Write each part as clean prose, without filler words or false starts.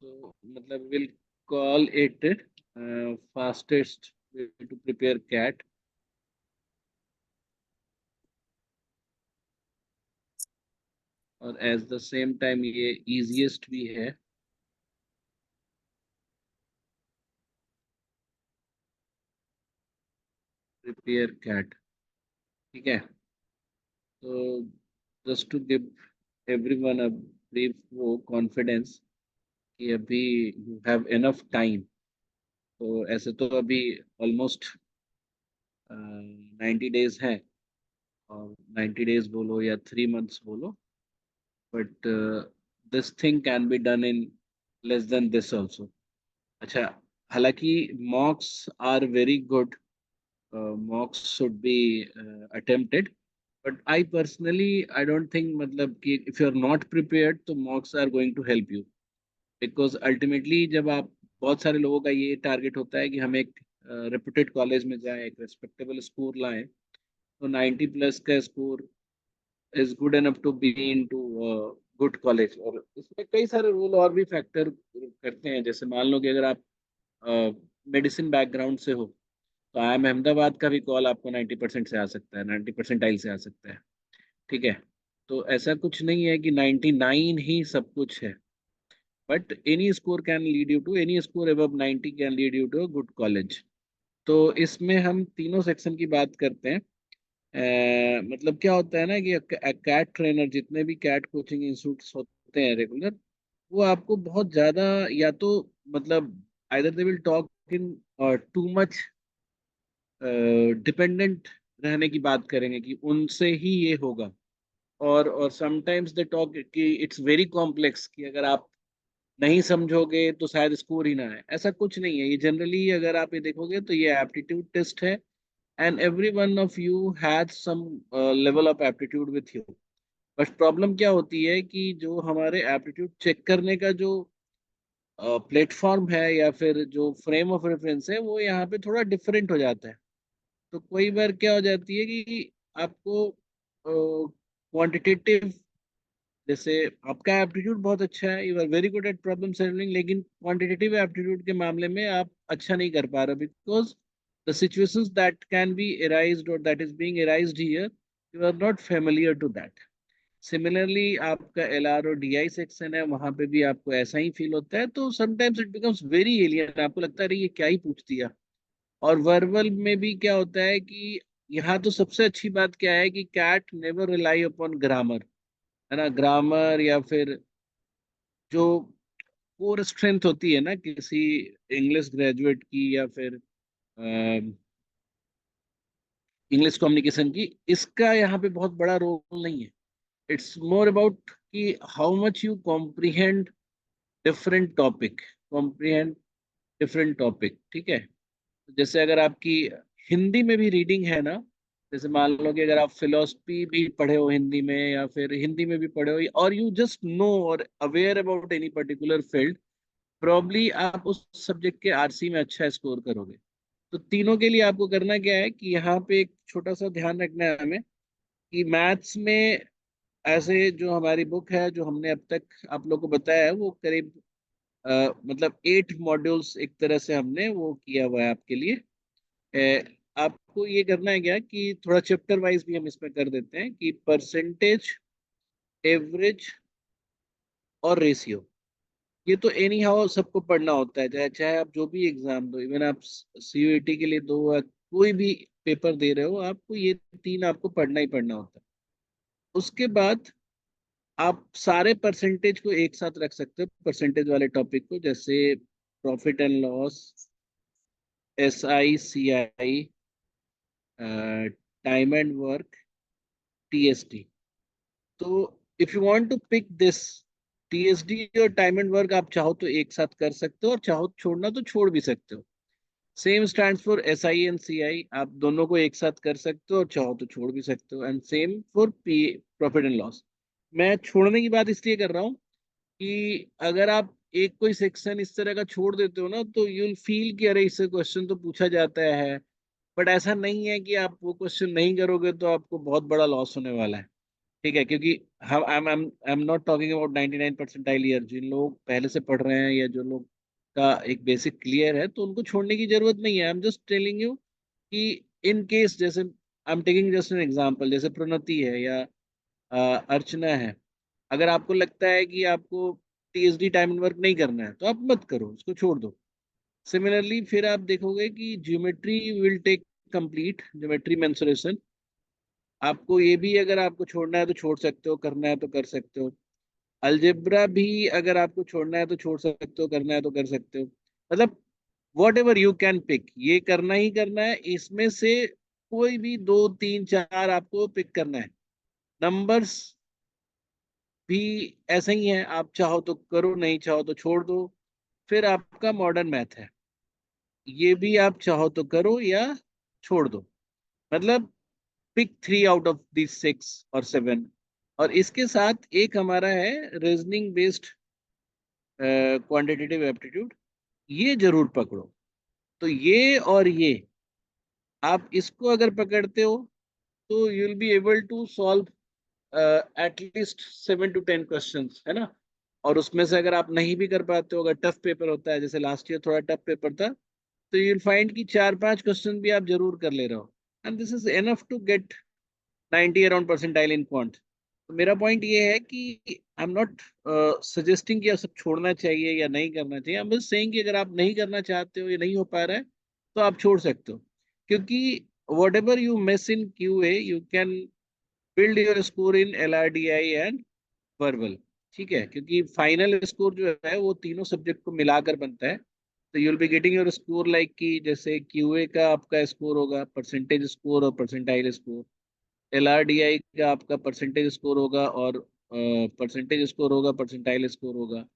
तो मतलब will call it fastest way to prepare CAT, और एट द सेम टाइम ये इजीएस्ट भी है। प्रिपेयर कैट, ठीक है। तो just to give everyone a brief वो कॉन्फिडेंस कि अभी यू हैव इनफ टाइम। तो ऐसे तो अभी ऑलमोस्ट 90 डेज है, और 90 डेज बोलो या 3 मंथ्स बोलो, but this thing can be done in less than this also. अच्छा, हालांकि mocks are very good, mocks should be attempted, but I personally I don't think मतलब कि if you are not prepared तो mocks are going to help you, because ultimately जब आप, बहुत सारे लोगों का ये टारगेट होता है कि हम एक रेपुटेड कॉलेज में जाएं, एक रेस्पेक्टेबल स्कोर लाएं, तो 90+ का score is good enough to be in to good college. और इसमें कई सारे रूल और भी फैक्टर करते हैं, जैसे मान लो कि अगर आप मेडिसिन बैकग्राउंड से हो, तो IIM अहमदाबाद का भी कॉल आपको 90% से आ सकता है, 90 परसेंटाइल से आ सकता है, ठीक है। तो ऐसा कुछ नहीं है कि 99 ही सब कुछ है, but any score can lead you to, any score above 90 can lead you to a good college. तो इसमें हम तीनों सेक्शन की बात करते हैं। मतलब क्या होता है ना कि कैट ट्रेनर, जितने भी कैट कोचिंग इंस्टीट्यूट्स होते हैं रेगुलर, वो आपको बहुत ज़्यादा, या तो मतलब either they will talk in too much dependent रहने की बात करेंगे कि उनसे ही ये होगा, और समटाइम्स दे टॉक कि इट्स वेरी कॉम्प्लेक्स, कि अगर आप नहीं समझोगे तो शायद स्कोर ही ना है। ऐसा कुछ नहीं है, ये जनरली अगर आप ये देखोगे तो ये एप्टीट्यूड टेस्ट है, and every one of you has some level of aptitude with you. But problem क्या होती है कि जो हमारे एप्टीट्यूड चेक करने का जो प्लेटफॉर्म है या फिर जो फ्रेम ऑफ रेफरेंस है, वो यहाँ पे थोड़ा डिफरेंट हो जाता है। तो कई बार क्या हो जाती है कि आपको क्वांटिटेटिव, जैसे आपका एप्टीट्यूड बहुत अच्छा है, you are very good at problem solving, लेकिन क्वांटिटेटिव एप्टीट्यूड के मामले में आप अच्छा नहीं कर पा रहे, because the situations that can be arised और that is being arised here, you are not familiar to that. Similarly आपका LR और DI सेक्शन है, वहां पे भी आपको ऐसा ही फील होता है, तो sometimes it becomes very alien, आपको लगता है अरे ये क्या ही पूछ दिया। और वर्बल में भी क्या होता है कि यहाँ तो सबसे अच्छी बात क्या है कि CAT never rely upon grammar, है ना। ग्रामर या फिर जो कोर स्ट्रेंथ होती है ना किसी इंग्लिश ग्रेजुएट की, या फिर इंग्लिश कम्युनिकेशन की, इसका यहाँ पे बहुत बड़ा रोल नहीं है। इट्स मोर अबाउट कि how much you comprehend different topic, comprehend different topic, ठीक है। जैसे अगर आपकी हिंदी में भी रीडिंग है ना, जैसे मान लो कि अगर आप फिलोसफी भी पढ़े हो हिंदी में, या फिर हिंदी में भी पढ़े हो, और यू जस्ट नो और aware about any particular field, probably आप उस सब्जेक्ट के RC में अच्छा स्कोर करोगे। तो तीनों के लिए आपको करना क्या है कि यहाँ पे एक छोटा सा ध्यान रखना है हमें, कि मैथ्स में ऐसे जो हमारी बुक है, जो हमने अब तक आप लोग को बताया है, वो करीब मतलब 8 मॉड्यूल्स एक तरह से हमने वो किया हुआ है आपके लिए। आपको ये करना है क्या कि थोड़ा चैप्टर वाइज भी हम इसमें कर देते हैं, कि परसेंटेज, एवरेज और रेशियो, ये तो एनी हाउ सबको पढ़ना होता है, चाहे चाहे आप जो भी एग्जाम दो, इवन आप CUET के लिए दो या कोई भी पेपर दे रहे हो, आपको ये तीन आपको पढ़ना ही पढ़ना होता है। उसके बाद आप सारे परसेंटेज को एक साथ रख सकते हो, परसेंटेज वाले टॉपिक को, जैसे profit and loss, SI CI, time and work, TSD। तो if you want to pick this, TSD और टाइम एंड वर्क आप चाहो तो एक साथ कर सकते हो, और चाहो छोड़ना तो छोड़ भी सकते हो। Same stands for SI and CI, आप दोनों को एक साथ कर सकते हो और चाहो तो छोड़ भी सकते हो, and same for profit and loss. मैं छोड़ने की बात इसलिए कर रहा हूँ कि अगर आप एक कोई सेक्शन इस तरह का छोड़ देते हो ना, तो यू विल फील कि अरे इससे क्वेश्चन तो पूछा जाता है, बट ऐसा नहीं है कि आप वो क्वेश्चन नहीं करोगे तो आपको बहुत बड़ा लॉस होने वाला है, ठीक है। क्योंकि हम I am not talking about 99 percentile year. जिन लोग पहले से पढ़ रहे हैं या जो लोग का एक बेसिक क्लियर है तो उनको छोड़ने की जरूरत नहीं है। आई एम जस्ट टेलिंग यू कि इन केस, जैसे I am taking just an example, जैसे प्रोन्नति है या अर्चना है, अगर आपको लगता है कि आपको टीएसडी टाइम वर्क नहीं करना है तो आप मत करो, उसको छोड़ दो। सिमिलरली फिर आप देखोगे कि geometry will take complete, geometry mensuration, आपको ये भी अगर आपको छोड़ना है तो छोड़ सकते हो, करना है तो कर सकते हो। अलजेब्रा भी अगर आपको छोड़ना है तो छोड़ सकते हो, करना है तो कर सकते हो। मतलब whatever you can pick, ये करना ही करना है, इसमें से कोई भी दो तीन चार आपको पिक करना है। नंबर्स भी ऐसा ही है, आप चाहो तो करो, नहीं चाहो तो छोड़ दो। फिर आपका मॉडर्न मैथ है, ये भी आप चाहो तो करो या छोड़ दो। मतलब पिक 3 आउट ऑफ दिस 6 और 7। और इसके साथ एक हमारा है रीजनिंग बेस्ड क्वांटिटेटिव एप्टीट्यूड, ये जरूर पकड़ो। तो ये और ये, आप इसको अगर पकड़ते हो तो you will be able to solve at least 7 to 10 questions, है ना। और उसमें से अगर आप नहीं भी कर पाते हो, अगर टफ पेपर होता है, जैसे लास्ट ईयर थोड़ा टफ पेपर था, तो यू विल फाइंड कि 4-5 क्वेश्चन भी आप जरूर कर ले रहे हो, and this is enough to get 90 around percentile in quant. तो मेरा पॉइंट ये है कि आई एम नॉट सजेस्टिंग कि आप सब छोड़ना चाहिए या नहीं करना चाहिए। आई एम बस सेइंग कि अगर आप नहीं करना चाहते हो या नहीं हो पा रहा है तो आप छोड़ सकते हो, क्योंकि what ever you miss in Q A you can build your score in L R D I and verbal. ठीक है, क्योंकि फाइनल स्कोर जो है वो तीनों सब्जेक्ट को मिलाकर बनता है। तो you will be getting your score like कि जैसे क्यूए का आपका स्कोर होगा परसेंटेज स्कोर और परसेंटाइल स्कोर, एलआरडीआई का आपका परसेंटेज स्कोर होगा और परसेंटेज स्कोर होगा, परसेंटाइल स्कोर होगा।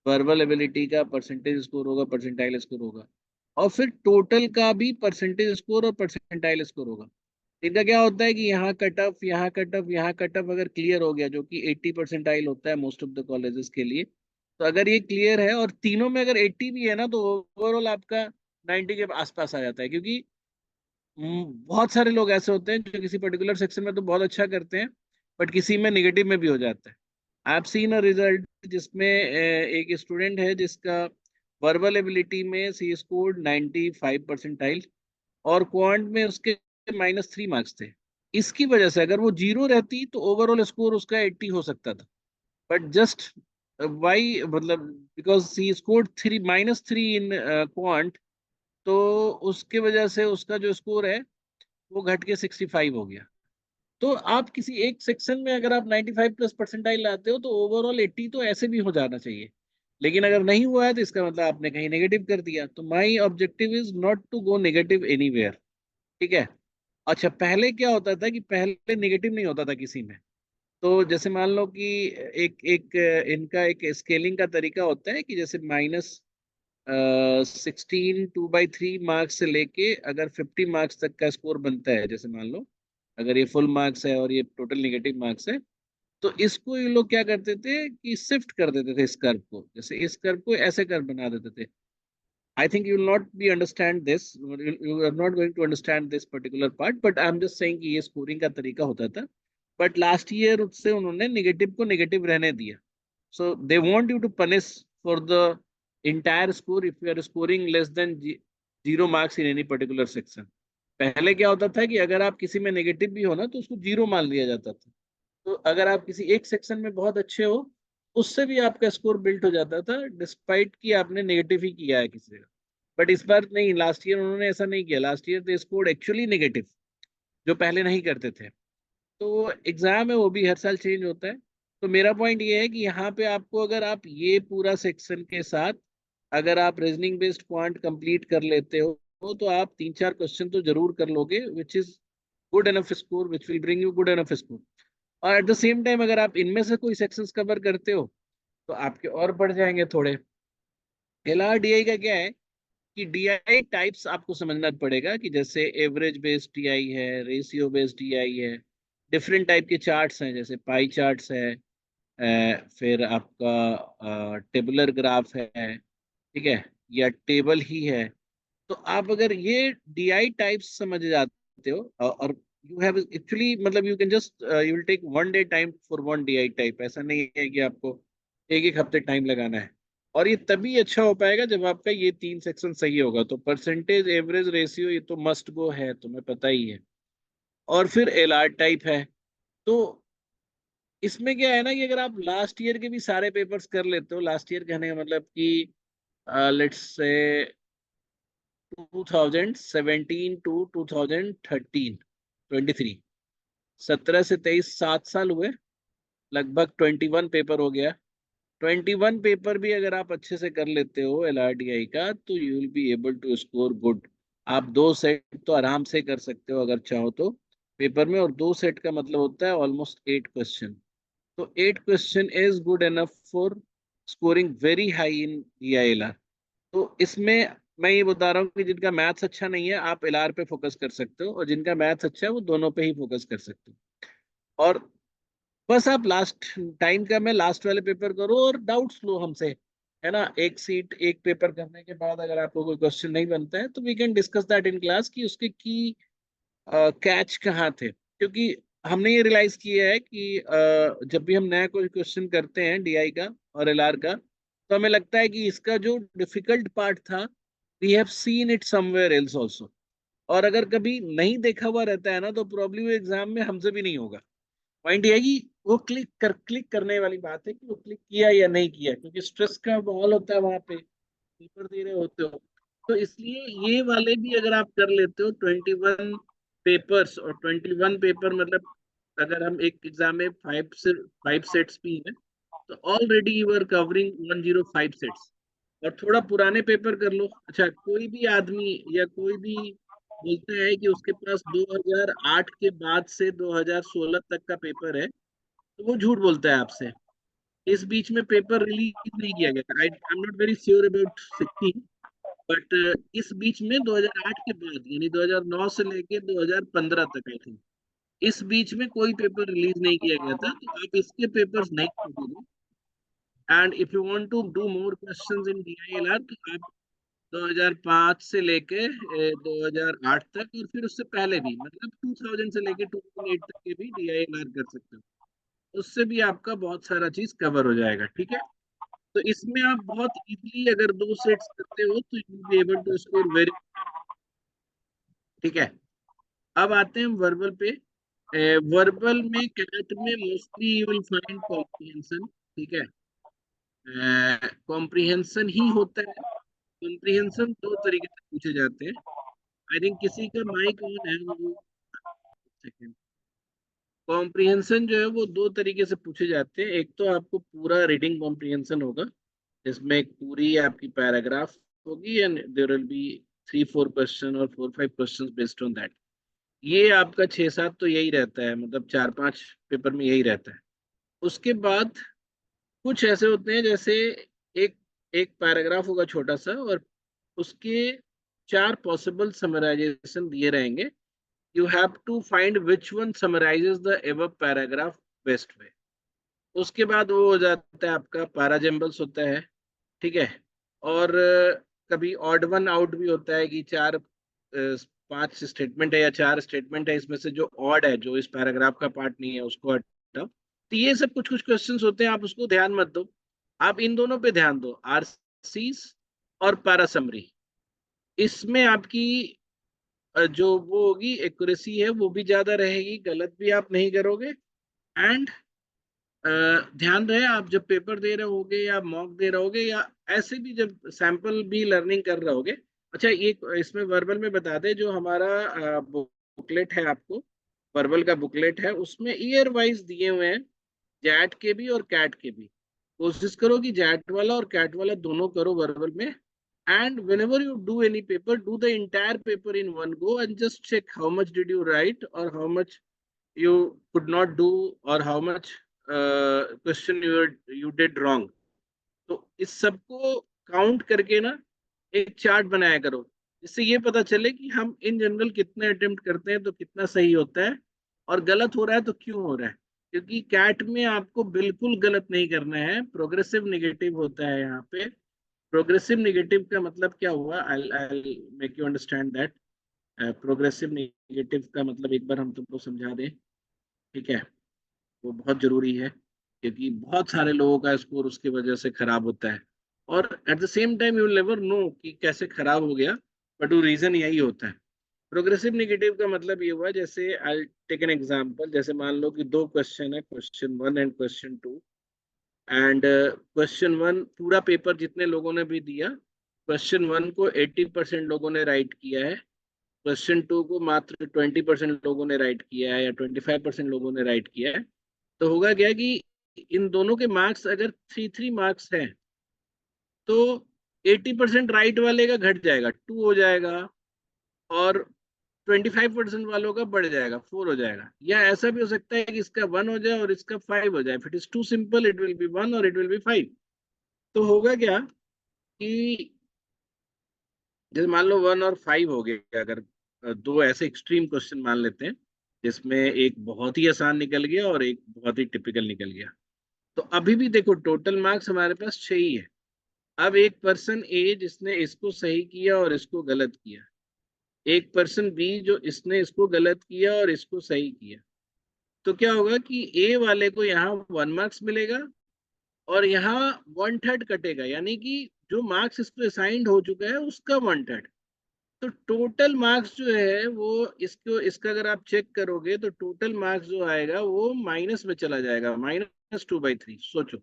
वर्बल एबिलिटी का परसेंटेज स्कोर होगा, परसेंटाइल स्कोर होगा। और फिर टोटल का भी परसेंटेज स्कोर और परसेंटाइल स्कोर होगा। इनका क्या होता है कि यहाँ कट ऑफ, यहाँ कट ऑफ, यहाँ कट ऑफ अगर क्लियर हो गया, जो कि 80 परसेंटाइल होता है मोस्ट ऑफ द कॉलेजेस के लिए, तो अगर ये क्लियर है और तीनों में अगर 80 भी है ना, तो ओवरऑल आपका 90 के आसपास आ जाता है। क्योंकि बहुत सारे लोग ऐसे होते हैं जो किसी पर्टिकुलर सेक्शन में तो बहुत अच्छा करते हैं, बट किसी में नेगेटिव में भी हो जाता है। I have seen a result जिसमें एक स्टूडेंट है जिसका वर्बल एबिलिटी में सी स्कोर्ड 95 परसेंटाइल और क्वांट में उसके -3 मार्क्स थे। इसकी वजह से अगर वो जीरो रहती तो ओवरऑल स्कोर उसका 80 हो सकता था, बट जस्ट वाई, मतलब because she scored -3 in quant, तो उसके वजह से उसका जो स्कोर है वो घट के 65 हो गया। तो आप किसी एक सेक्शन में अगर आप 95 प्लस परसेंटाइल लाते हो तो ओवरऑल 80 तो ऐसे भी हो जाना चाहिए। लेकिन अगर नहीं हुआ है तो इसका मतलब आपने कहीं नेगेटिव कर दिया। तो my objective is not to go negative anywhere. ठीक है। अच्छा, पहले क्या होता था कि पहले नेगेटिव नहीं होता था किसी में। तो जैसे मान लो कि एक एक इनका एक स्केलिंग का तरीका होता है कि जैसे -16 2/3 मार्क्स से लेके अगर 50 मार्क्स तक का स्कोर बनता है, जैसे मान लो अगर ये फुल मार्क्स है और ये टोटल नेगेटिव मार्क्स है, तो इसको ये लोग क्या करते थे कि शिफ्ट कर देते थे इस कर्व को, जैसे इस कर्व को ऐसे कर्व बना देते थे। I think you will not be understand this, you are not going to understand this particular part, but I am just saying कि ये स्कोरिंग का तरीका होता था। बट लास्ट ईयर उससे उन्होंने नेगेटिव को नेगेटिव रहने दिया। So they want you to punish for the entire score if you are scoring less than 0 marks in any particular section. पहले क्या होता था कि अगर आप किसी में नेगेटिव भी हो ना तो उसको जीरो मान लिया जाता था। तो अगर आप किसी एक सेक्शन में बहुत अच्छे हो, उससे भी आपका स्कोर बिल्ट हो जाता था डिस्पाइट कि आपने नेगेटिव ही किया है किसी का। बट इस बार नहीं, लास्ट ईयर उन्होंने ऐसा नहीं किया। Last year they scored actually negative, जो पहले नहीं करते थे। तो एग्जाम है वो भी हर साल चेंज होता है। तो मेरा पॉइंट ये है कि यहाँ पे आपको, अगर आप ये पूरा सेक्शन के साथ अगर आप रीजनिंग बेस्ड क्वांट कंप्लीट कर लेते हो तो आप 3-4 क्वेश्चन तो जरूर कर लोगे, which is good enough score, which will bring you good enough score. और एट द सेम टाइम अगर आप इनमें से कोई सेक्शंस कवर करते हो तो आपके और बढ़ जाएंगे थोड़े। एलआरडीआई का क्या है कि डीआई टाइप्स आपको समझना पड़ेगा, कि जैसे एवरेज बेस्ड डीआई है, रेशियो बेस्ड डीआई है, डिफरेंट टाइप के चार्ट्स हैं, जैसे पाई चार्ट्स है, फिर आपका टेबुलर ग्राफ है, ठीक है, या टेबल ही है। तो आप अगर ये डीआई टाइप्स समझ जाते हो, और यू हैव एक्चुअली मतलब you can just you will take 1 day time for 1 DI type, ऐसा नहीं है कि आपको एक एक हफ्ते टाइम लगाना है। और ये तभी अच्छा हो पाएगा जब आपका ये 3 सेक्शन सही होगा। तो परसेंटेज एवरेज रेशियो ये तो मस्ट गो है, तुम्हें पता ही है। और फिर LR टाइप है। तो इसमें क्या है ना कि अगर आप लास्ट ईयर के भी सारे पेपर्स कर लेते हो, लास्ट ईयर कहने का मतलब कि लेट्स से 2017 टू 2013 23, 17 से 23 7 साल हुए, लगभग 21 पेपर हो गया। 21 पेपर भी अगर आप अच्छे से कर लेते हो LRDI का, तो you will be able to score good. आप 2 सेट तो आराम से कर सकते हो अगर चाहो तो पेपर में, और 2 सेट का मतलब होता है ऑलमोस्ट 8 क्वेश्चन। तो 8 question is good enough for scoring very high in DILR। तो इसमें मैं ये बता रहा हूँ कि जिनका मैथ्स अच्छा नहीं है आप LR पे फोकस कर सकते हो, और जिनका मैथ्स अच्छा है वो दोनों पे ही फोकस कर सकते हो। और बस आप लास्ट टाइम का मैं लास्ट वाले पेपर करो और डाउट्स लो हमसे, है ना। एक सीट एक पेपर करने के बाद अगर आपको कोई क्वेश्चन नहीं बनता है तो we can discuss that in class कि उसके की कैच कहाँ थे। क्योंकि हमने ये रियलाइज किया है कि जब भी हम नया कोई क्वेश्चन करते हैं DI का और LR का, तो हमें लगता है कि इसका जो डिफिकल्ट पार्ट था we have seen it somewhere else also. और अगर कभी नहीं देखा हुआ रहता है ना तो प्रॉब्लम वो एग्जाम में हमसे भी नहीं होगा। पॉइंट ये है कि वो क्लिक करने वाली बात है कि वो क्लिक किया या नहीं किया, क्योंकि स्ट्रेस का माहौल होता है वहां पे, पेपर दे रहे होते हो। तो इसलिए ये वाले भी अगर आप कर लेते हो 21 पेपर्स, और 21 पेपर मतलब अगर हम एक एग्जाम में 5 सेट्स भी हैं तो already you are covering 105 sets. और थोड़ा पुराने पेपर कर लो। अच्छा, कोई भी आदमी या कोई भी बोलता है कि उसके पास 2008 के बाद से 2016 तक का पेपर है, तो वो झूठ बोलता है आपसे। इस बीच में पेपर रिलीज नहीं किया गया। आई am not very sure about 16, but इस बीच में 2008 के बाद यानी 2009 से लेके 2015 तक आई थिंक, इस बीच में कोई पेपर रिलीज नहीं किया गया था। तो आप इसके पेपर्स नहीं खोजोगे। And if you want to do more questions in DILR तो आप 2005 से लेके 2008 तक, और फिर उससे पहले भी मतलब 2000 से लेके 2008 तक के भी DILR कर सकते हो। उससे भी आपका बहुत सारा चीज कवर हो जाएगा, ठीक है। तो इसमें आप बहुत इजीली अगर 2 सेट्स करते हो तो you be able to score very, ठीक है। अब आते हैं वर्बल पे। वर्बल में कैट में mostly you will find comprehension, ठीक है। कॉम्प्रिहेंशन ही होता है। कॉम्प्रिहेंशन 2 तरीके से पूछे जाते हैं। आई थिंक किसी का माइक ऑन है वो, सेकंड। कॉम्प्रिहेंशन जो है वो 2 तरीके से पूछे जाते हैं। एक तो आपको पूरा रीडिंग कॉम्प्रिहेंशन होगा, जिसमें एक पूरी आपकी पैराग्राफ होगी and there will be 3 4 question और 4 5 क्वेश्चन बेस्ड ऑन दैट। ये आपका 6 7 तो यही रहता है, मतलब 4 5 पेपर में यही रहता है। उसके बाद कुछ ऐसे होते हैं जैसे एक एक पैराग्राफ होगा छोटा सा, और उसके 4 पॉसिबल समराइजेशन दिए रहेंगे। You have to find which one summarizes the above paragraph best way. उसके बाद वो हो जाता है आपका पैराजेम्बल्स होता है, ठीक है। और कभी ऑड वन आउट भी होता है कि 5 स्टेटमेंट है या 4 स्टेटमेंट है, इसमें से जो ऑड है जो इस पैराग्राफ का पार्ट नहीं है उसको हटाओ। तो ये सब कुछ कुछ क्वेश्चंस होते हैं, आप उसको ध्यान मत दो। आप इन दोनों पे ध्यान दो, RCs और पैरासमरी। इसमें आपकी जो वो होगी एक्यूरेसी है वो भी ज्यादा रहेगी, गलत भी आप नहीं करोगे। एंड ध्यान रहे आप जब पेपर दे रहे होगे या मॉक दे रहे होगे या ऐसे भी जब सैंपल भी लर्निंग कर रहे होगे। अच्छा, ये इसमें वर्बल में बता दे, जो हमारा बुकलेट है आपको, वर्बल का बुकलेट है उसमें ईयर वाइज दिए हुए हैं, जैट के भी और कैट के भी। कोशिश करो कि जैट वाला और कैट वाला दोनों करो वर्बल में। And whenever you do any paper, do the entire paper in one go and just check how much did you write or how much you could not do, or how much question you did wrong। तो इस सबको count करके ना एक chart बनाया करो, जिससे ये पता चले कि हम इन जनरल कितने अटेम्प्ट करते हैं तो कितना सही होता है, और गलत हो रहा है तो क्यों हो रहा है। क्योंकि कैट में आपको बिल्कुल गलत नहीं करना है, प्रोग्रेसिव नेगेटिव होता है यहाँ पे। प्रोग्रेसिव नेगेटिव का मतलब क्या हुआ, I make you understand that. Progressive negative का मतलब एक बार हम तुमको समझा दें, ठीक है? वो बहुत जरूरी है, क्योंकि बहुत सारे लोगों का स्कोर उसकी वजह से खराब होता है, और at the same time you never know कि कैसे खराब हो गया, बट वो रीजन यही होता है। प्रोग्रेसिव नेगेटिव का मतलब ये हुआ, जैसे आई टेक एन एग्जांपल, जैसे मान लो कि दो क्वेश्चन है, question one and question two, and question one पूरा पेपर जितने लोगों ने भी दिया, क्वेश्चन वन को 80% लोगों ने राइट किया है, क्वेश्चन टू को मात्र 20% लोगों ने राइट किया है, या 25% लोगों ने राइट किया है। तो होगा क्या कि इन दोनों के मार्क्स अगर 3 3 मार्क्स हैं, तो 80% राइट वाले का घट जाएगा, 2 हो जाएगा, और 25% वालों का बढ़ जाएगा, 4 हो जाएगा। या ऐसा भी हो सकता है कि इसका 1 हो जाए और इसका 5 हो जाए। If it is too simple, it will be 1 और इट विल बी 5। तो होगा क्या कि जैसे मान लो 1 और 5 हो गए, अगर दो ऐसे एक्सट्रीम क्वेश्चन मान लेते हैं, जिसमें एक बहुत ही आसान निकल गया और एक बहुत ही टिपिकल निकल गया, तो अभी भी देखो टोटल मार्क्स हमारे पास 6 ही है। अब एक पर्सन ए जिसने इसको सही किया और इसको गलत किया, एक पर्सन बी जो इसने इसको गलत किया और इसको सही किया, तो क्या होगा कि ए वाले को यहाँ 1 मार्क्स मिलेगा, और यहाँ 1/3 कटेगा, यानी कि जो मार्क्स इसको असाइंड हो चुका है उसका 1/3। तो टोटल मार्क्स जो है वो, इसको इसका अगर आप चेक करोगे तो टोटल मार्क्स जो आएगा वो माइनस में चला जाएगा, -2/3, सोचो।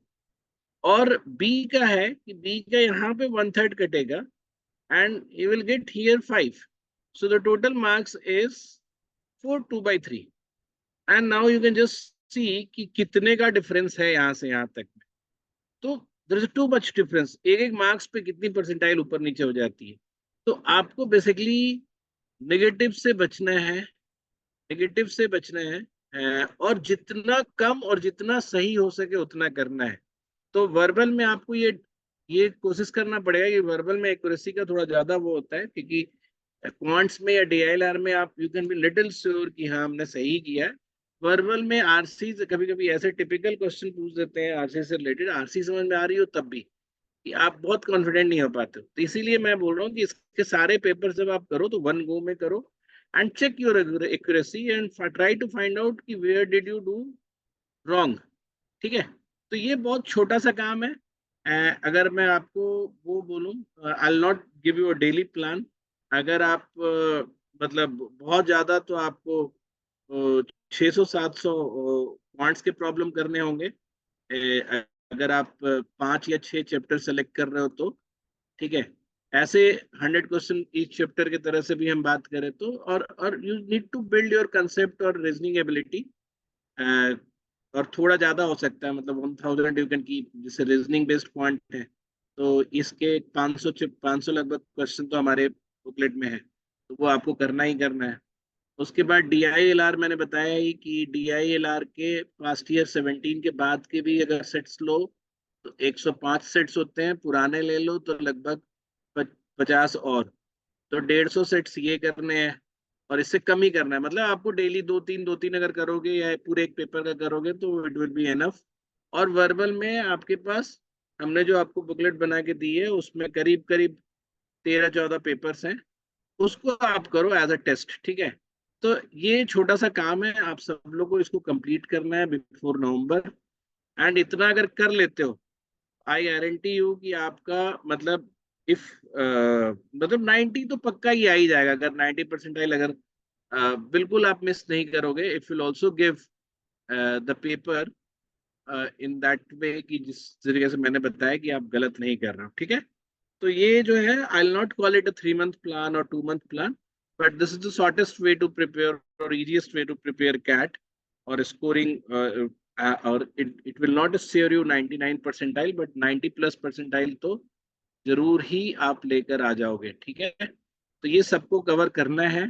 और बी का है कि बी का यहाँ पे 1/3 कटेगा, and you will get here 5। So the total marks is 4/2/3। And now you can just see कि कितने का डिफरेंस है यहाँ से यहाँ तक। तो there is too much difference, एक एक मार्क्स पे कितनी परसेंटाइल ऊपर नीचे हो जाती है। तो आपको बेसिकली नेगेटिव से बचना है, नेगेटिव से बचना है, और जितना कम और जितना सही हो सके उतना करना है। तो वर्बल में आपको ये कोशिश करना पड़ेगा कि वर्बल में एक्यूरेसी का थोड़ा ज्यादा वो होता है, क्योंकि क्वांट्स में या डीआईएलआर में आप you can be little sure कि हाँ हमने सही किया है। वर्बल में आरसी कभी कभी ऐसे टिपिकल क्वेश्चन पूछ देते हैं आरसी से रिलेटेड, आरसी समझ में आ रही हो तब भी, कि आप बहुत कॉन्फिडेंट नहीं हो पाते हो। तो इसीलिए मैं बोल रहा हूँ कि इसके सारे पेपर जब आप करो तो वन गो में करो, and check your accuracy and try to find out कि where did you do wrong. ठीक है? तो ये बहुत छोटा सा काम है। अगर मैं आपको वो बोलूं, I not give you a daily plan. अगर आप मतलब बहुत ज्यादा तो आपको 600 700 पॉइंट्स के प्रॉब्लम करने होंगे, अगर आप 5 या 6 चैप्टर सेलेक्ट कर रहे हो तो। ठीक है? ऐसे 100 क्वेश्चन ईच चैप्टर के तरह से भी हम बात करें तो, और you need to build your concept और रीजनिंग एबिलिटी। और थोड़ा ज्यादा हो सकता है, मतलब 1000 यू कैन कीप, जैसे रीजनिंग बेस्ड पॉइंट है, तो इसके 500 लगभग क्वेश्चन तो हमारे बुकलेट में है, तो वो आपको करना ही करना है। उसके बाद डीआईएलआर मैंने बताया ही कि डीआईएलआर के पास्ट ईयर 17 के बाद के भी अगर सेट्स लो तो 105 सेट्स होते हैं, पुराने ले लो तो लगभग 50 और, तो 150 सेट्स ये करने हैं, और इससे कम ही करना है। मतलब आपको डेली दो तीन अगर करोगे या पूरे एक पेपर का करोगे तो इट विल बी एनफ। और वर्बल में आपके पास, हमने जो आपको बुकलेट बना के दी है उसमें करीब करीब 13 14 पेपर्स हैं, उसको आप करो एज अ टेस्ट। ठीक है? तो ये छोटा सा काम है, आप सब लोग को इसको कंप्लीट करना है बिफोर नवंबर। एंड इतना अगर कर लेते हो, आई गारंटी यू कि आपका मतलब, इफ मतलब 90 तो पक्का ही आ ही जाएगा। अगर 90 परसेंटाइल अगर बिल्कुल आप मिस नहीं करोगे, if will also give the paper in that way कि जिस तरीके से मैंने बताया कि आप गलत नहीं कर रहे हो। ठीक है? तो ये जो है, I will not call it a 3 month plan और 2 month plan, but this is the shortest way to prepare और easiest way to prepare CAT और स्कोरिंग। और it will not sure you 99 percentile, बट 90+ परसेंटाइल तो जरूर ही आप लेकर आ जाओगे। ठीक है? तो ये सबको कवर करना है।